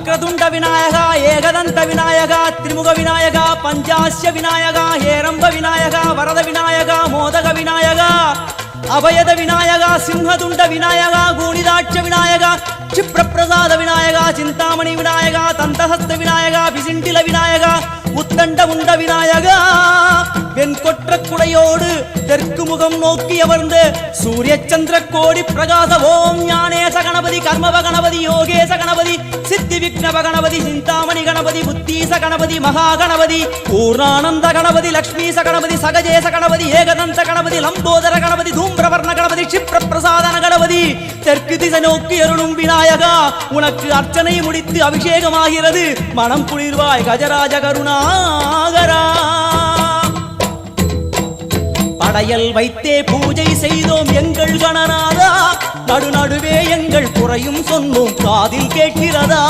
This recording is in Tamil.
வக்ரதுண்ட விநாயகா ஏகதந்த விநாயகா திரிமுக விநாயகா பஞ்சாஸ்ய விநாயகா ஹேரம்ப விநாயகா வரத விநாயகா மோதக விநாயகா அபயத விநாயகா சிம்ஹதுண்ட விநாயகா கூணிதாட்ச விநாயகா क्षिप्रप्रसाद विनायका चिंतामणि विनायका तंतहस्त विनायका विसिंडिल विनायका உத்தண்ட உண்ட விநாயகா வெண்கொற்ற குடையோடு தெற்கு முகம் நோக்கி அமர்ந்து சூரிய சந்திர கோடி பிரகாச ஓம் ஞானேச கணபதி கர்மவ கணபதி யோகேச கணபதி சித்தி விக்னவ கணபதி சிந்தாமணி கணபதி புத்தீச கணபதி மகா கணபதி பூர்ணானந்த கணபதி லக்ஷ்மீச கணபதி சகஜேச கணபதி ஏகதந்த கணபதி லம்போதர கணபதி தூம்பிரவர்ண கணபதி क्षिप्र பிரசாதன கணபதி தெற்கு திசை நோக்கி அருளும் விநாயகா உனக்கு அர்ச்சனை முடித்து அபிஷேகமாகிறது மனம் குளிர்வாய் கஜராஜ கருணாகரா படையல் வைத்தே பூஜை செய்தோம் எங்கள் கணநாதா நடுநடுவே எங்கள் குறையும் சொன்னோம் காதில் கேட்கிறதா